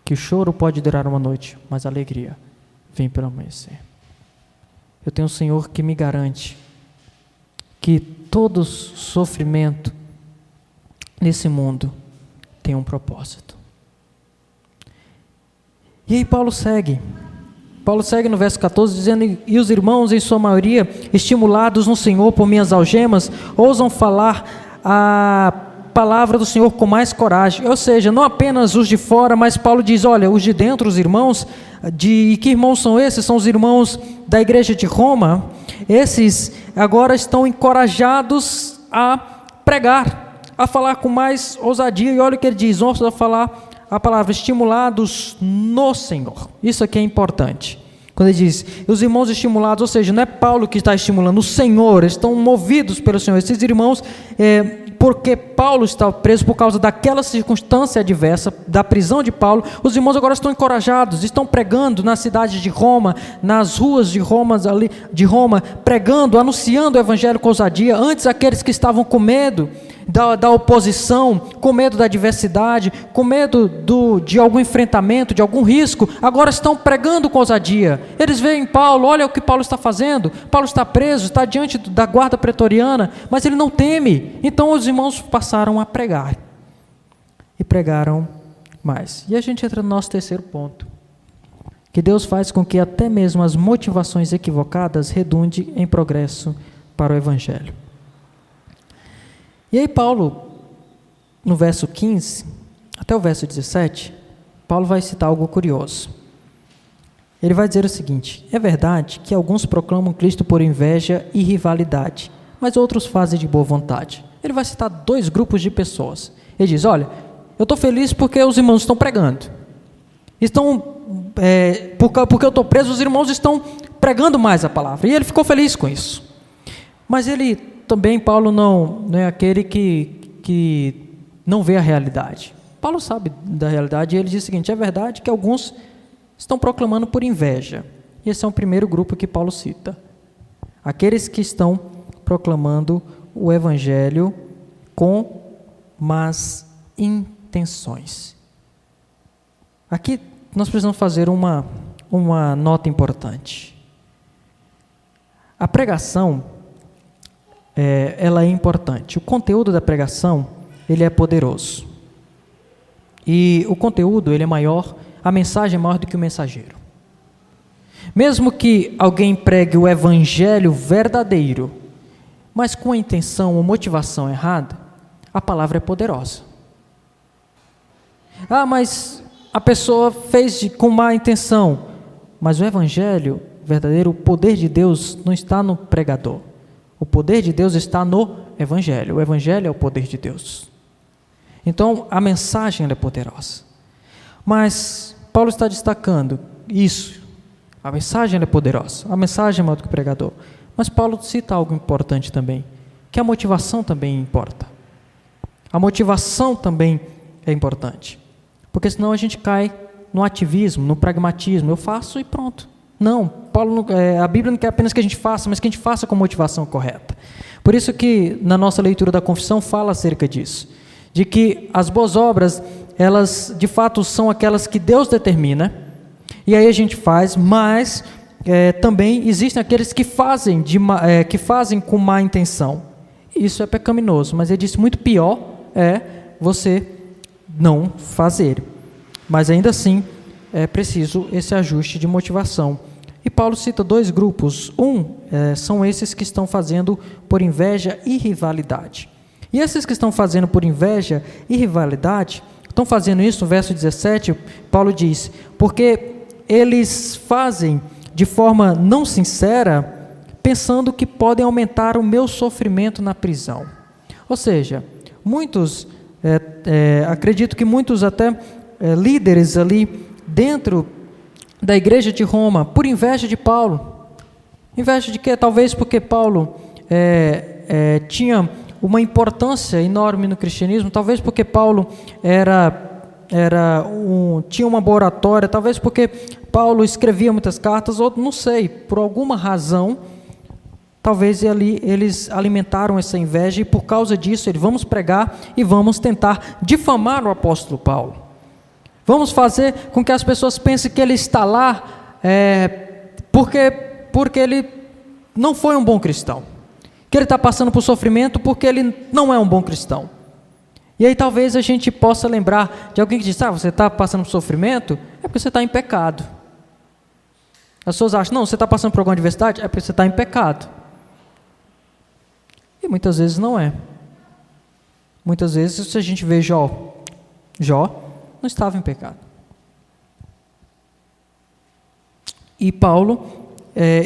Speaker 1: que o choro pode durar uma noite, mas a alegria vem pelo amanhecer. Eu tenho um Senhor que me garante que todo sofrimento nesse mundo tem um propósito. E aí Paulo segue no verso 14, dizendo: e os irmãos, em sua maioria, estimulados no Senhor por minhas algemas, ousam falar a palavra do Senhor com mais coragem. Ou seja, não apenas os de fora, mas Paulo diz: olha, os de dentro, os irmãos, e que irmãos são esses? São os irmãos da igreja de Roma. Esses agora estão encorajados a pregar, a falar com mais ousadia. E olha o que ele diz: ouçam a falar a palavra, estimulados no Senhor. Isso aqui é importante. Quando ele diz, os irmãos estimulados, ou seja, não é Paulo que está estimulando, o Senhor, estão movidos pelo Senhor. Esses irmãos, porque Paulo estava preso por causa daquela circunstância adversa, da prisão de Paulo, os irmãos agora estão encorajados, estão pregando na cidade de Roma, nas ruas de Roma, pregando, anunciando o evangelho com ousadia. Antes, aqueles que estavam com medo da oposição, com medo da adversidade, com medo de algum enfrentamento, de algum risco, agora estão pregando com ousadia. Eles veem Paulo, olha o que Paulo está fazendo, Paulo está preso, está diante da guarda pretoriana, mas ele não teme. Então os irmãos passaram a pregar, e pregaram mais. E a gente entra no nosso terceiro ponto, que Deus faz com que até mesmo as motivações equivocadas redundem em progresso para o evangelho. E aí Paulo, no verso 15, até o verso 17, Paulo vai citar algo curioso. Ele vai dizer o seguinte: é verdade que alguns proclamam Cristo por inveja e rivalidade, mas outros fazem de boa vontade. Ele vai citar dois grupos de pessoas. Ele diz: olha, eu estou feliz porque os irmãos estão pregando. Porque eu estou preso, os irmãos estão pregando mais a palavra. E ele ficou feliz com isso. Mas ele também, Paulo, não é aquele que não vê a realidade. Paulo sabe da realidade e ele diz o seguinte: é verdade que alguns estão proclamando por inveja. E esse é o primeiro grupo que Paulo cita. Aqueles que estão proclamando o evangelho com más intenções. Aqui nós precisamos fazer uma nota importante. A pregação, ela é importante. O conteúdo da pregação, ele é poderoso. E o conteúdo, ele é maior, a mensagem é maior do que o mensageiro. Mesmo que alguém pregue o evangelho verdadeiro, mas com a intenção ou motivação errada, a palavra é poderosa. Mas a pessoa fez com má intenção, mas o evangelho verdadeiro, o poder de Deus não está no pregador. O poder de Deus está no evangelho. O evangelho é o poder de Deus. Então, a mensagem é poderosa. Mas Paulo está destacando isso. A mensagem é poderosa. A mensagem é maior do que o pregador. Mas Paulo cita algo importante também, que a motivação também importa. A motivação também é importante. Porque senão a gente cai no ativismo, no pragmatismo. Eu faço e pronto. Não, a Bíblia não quer apenas que a gente faça, mas que a gente faça com a motivação correta. Por isso que na nossa leitura da confissão fala acerca disso. De que as boas obras, elas de fato são aquelas que Deus determina, e aí a gente faz, mas também existem aqueles que fazem com má intenção. Isso é pecaminoso, mas ele disse muito pior é você não fazer. Mas ainda assim é preciso esse ajuste de motivação. E Paulo cita dois grupos. São esses que estão fazendo por inveja e rivalidade. E esses que estão fazendo por inveja e rivalidade, estão fazendo isso, no verso 17, Paulo diz, porque eles fazem de forma não sincera, pensando que podem aumentar o meu sofrimento na prisão. Ou seja, muitos, acredito que muitos até líderes ali dentro da igreja de Roma, por inveja de Paulo. Inveja de quê? Talvez porque Paulo tinha uma importância enorme no cristianismo, talvez porque Paulo tinha uma boa oratória, talvez porque Paulo escrevia muitas cartas, ou não sei, por alguma razão, talvez eles alimentaram essa inveja e por causa disso, vamos pregar e vamos tentar difamar o apóstolo Paulo. Vamos fazer com que as pessoas pensem que ele está lá porque ele não foi um bom cristão. Que ele está passando por sofrimento porque ele não é um bom cristão. E aí talvez a gente possa lembrar de alguém que diz, você está passando por sofrimento? É porque você está em pecado. As pessoas acham, não, você está passando por alguma adversidade? É porque você está em pecado. E muitas vezes não é. Muitas vezes, se a gente vê Jó não estava em pecado. E Paulo,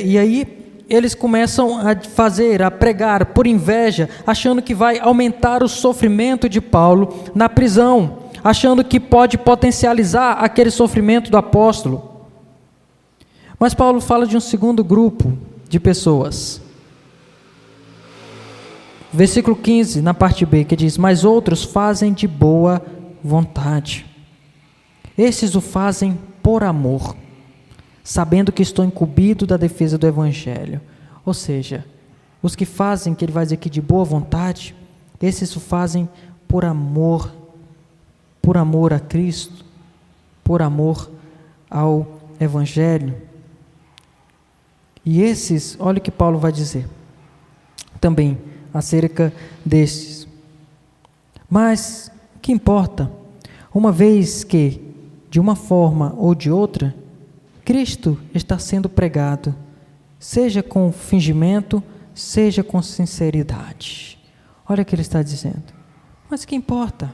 Speaker 1: e aí eles começam a pregar por inveja, achando que vai aumentar o sofrimento de Paulo na prisão, achando que pode potencializar aquele sofrimento do apóstolo. Mas Paulo fala de um segundo grupo de pessoas. Versículo 15, na parte B, que diz, mas outros fazem de boa vontade. Esses o fazem por amor, sabendo que estou incumbido da defesa do Evangelho. Ou seja, os que fazem, que ele vai dizer aqui, de boa vontade, esses o fazem por amor a Cristo, por amor ao Evangelho. E esses, olha o que Paulo vai dizer também acerca destes. Mas, o que importa? Uma vez que, de uma forma ou de outra, Cristo está sendo pregado, seja com fingimento, seja com sinceridade. Olha o que ele está dizendo. Mas o que importa?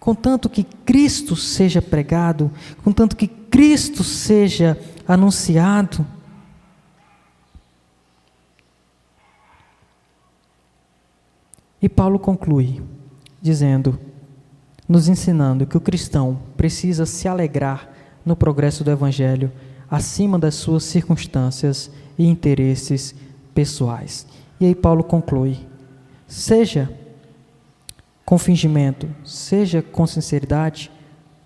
Speaker 1: Contanto que Cristo seja pregado, contanto que Cristo seja anunciado. E Paulo conclui, dizendo, nos ensinando que o cristão precisa se alegrar no progresso do Evangelho, acima das suas circunstâncias e interesses pessoais. E aí Paulo conclui, seja com fingimento, seja com sinceridade,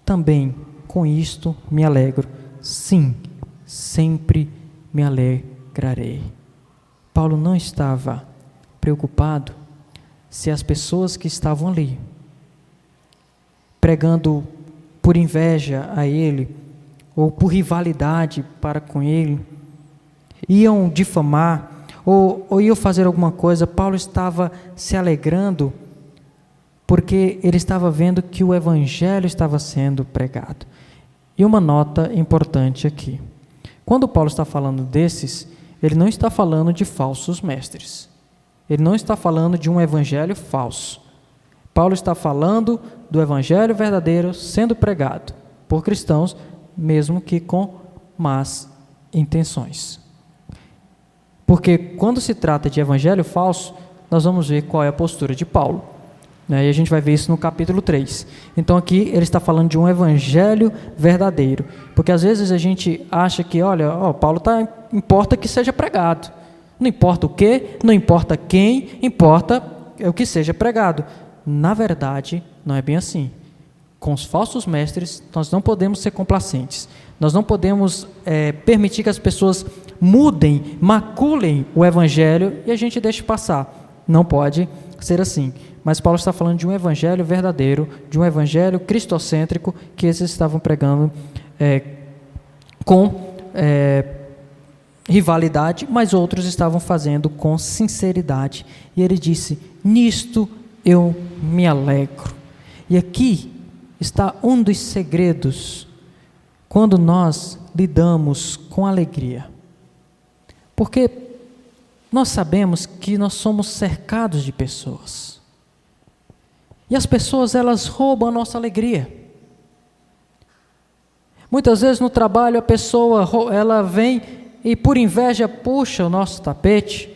Speaker 1: também com isto me alegro. Sim, sempre me alegrarei. Paulo não estava preocupado se as pessoas que estavam ali, pregando por inveja a ele, ou por rivalidade para com ele, iam difamar, ou iam fazer alguma coisa. Paulo estava se alegrando, porque ele estava vendo que o evangelho estava sendo pregado. E uma nota importante aqui: quando Paulo está falando desses, ele não está falando de falsos mestres, ele não está falando de um evangelho falso. Paulo está falando do evangelho verdadeiro sendo pregado por cristãos, mesmo que com más intenções. Porque quando se trata de evangelho falso, nós vamos ver qual é a postura de Paulo, né? E a gente vai ver isso no capítulo 3. Então aqui ele está falando de um evangelho verdadeiro, porque às vezes a gente acha que, Paulo importa que seja pregado, não importa o que, não importa quem, importa o que seja pregado. Na verdade, não é bem assim. Com os falsos mestres, nós não podemos ser complacentes, nós não podemos permitir que as pessoas mudem, maculem o evangelho e a gente deixe passar. Não pode ser assim. Mas Paulo está falando de um evangelho verdadeiro, de um evangelho cristocêntrico, que esses estavam pregando com rivalidade, mas outros estavam fazendo com sinceridade. E ele disse: nisto eu me alegro. E aqui está um dos segredos quando nós lidamos com alegria. Porque nós sabemos que nós somos cercados de pessoas. E as pessoas, elas roubam a nossa alegria. Muitas vezes no trabalho a pessoa, ela vem e por inveja puxa o nosso tapete,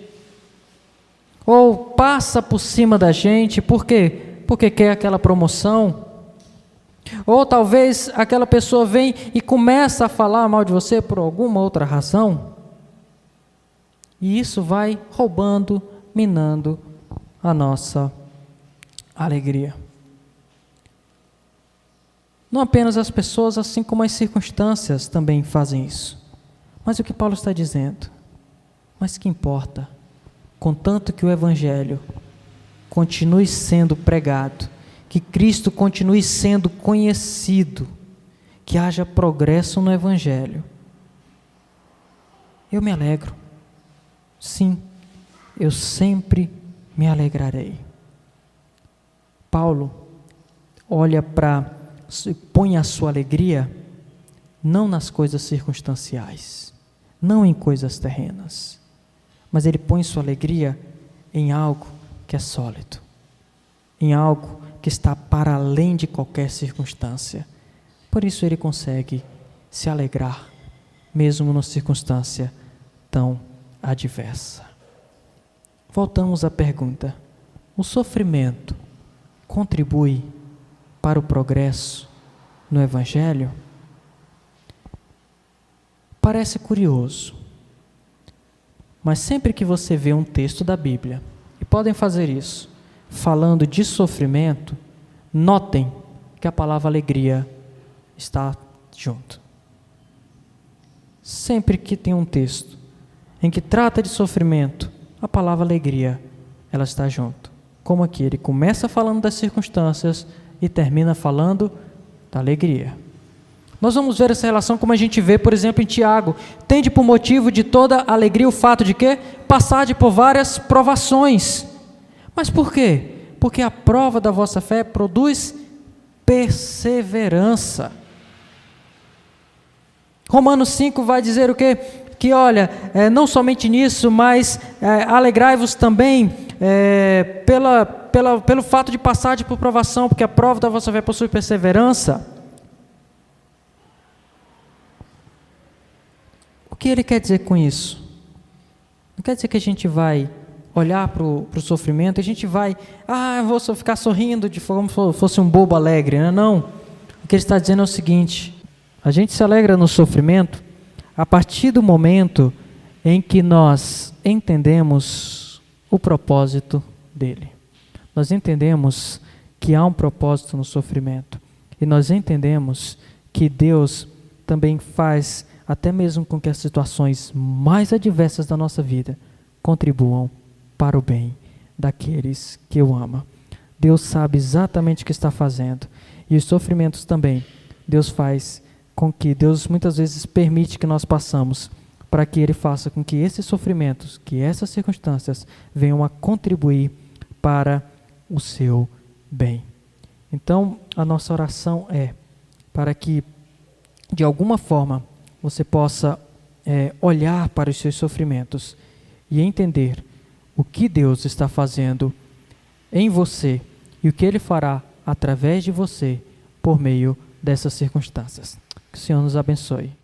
Speaker 1: ou passa por cima da gente. Por quê? Porque quer aquela promoção. Ou talvez aquela pessoa vem e começa a falar mal de você por alguma outra razão, e isso vai roubando, minando a nossa alegria. Não apenas as pessoas, assim como as circunstâncias também fazem isso. Mas o que Paulo está dizendo? Mas que importa? Contanto que o evangelho continue sendo pregado, que Cristo continue sendo conhecido, que haja progresso no evangelho, eu me alegro. Sim, eu sempre me alegrarei. Paulo põe a sua alegria não nas coisas circunstanciais, não em coisas terrenas, mas ele põe sua alegria em algo que é sólido, em algo que está para além de qualquer circunstância. Por isso ele consegue se alegrar, mesmo numa circunstância tão adversa. Voltamos à pergunta: o sofrimento contribui para o progresso no evangelho? Parece curioso, mas sempre que você vê um texto da Bíblia, e podem fazer isso, falando de sofrimento, notem que a palavra alegria está junto. Sempre que tem um texto em que trata de sofrimento, a palavra alegria, ela está junto. Como aqui, ele começa falando das circunstâncias e termina falando da alegria. Nós vamos ver essa relação como a gente vê, por exemplo, em Tiago. Tende por motivo de toda alegria o fato de que passar por várias provações. Mas por quê? Porque a prova da vossa fé produz perseverança. Romanos 5 vai dizer o quê? Que olha, não somente nisso, mas alegrai-vos também pelo fato de passar por provação, porque a prova da vossa fé possui perseverança. O que ele quer dizer com isso? Não quer dizer que a gente vai olhar para o sofrimento, a gente vai, eu vou ficar sorrindo como se fosse um bobo alegre, né? Não. O que ele está dizendo é o seguinte: a gente se alegra no sofrimento a partir do momento em que nós entendemos o propósito dele. Nós entendemos que há um propósito no sofrimento. E nós entendemos que Deus também faz até mesmo com que as situações mais adversas da nossa vida contribuam para o bem daqueles que o amam. Deus sabe exatamente o que está fazendo. E os sofrimentos também, Deus faz com que, Deus muitas vezes permite que nós passamos, para que Ele faça com que esses sofrimentos, que essas circunstâncias venham a contribuir para o seu bem. Então, a nossa oração é para que, de alguma forma, você possa olhar para os seus sofrimentos e entender o que Deus está fazendo em você e o que Ele fará através de você por meio dessas circunstâncias. Que o Senhor nos abençoe.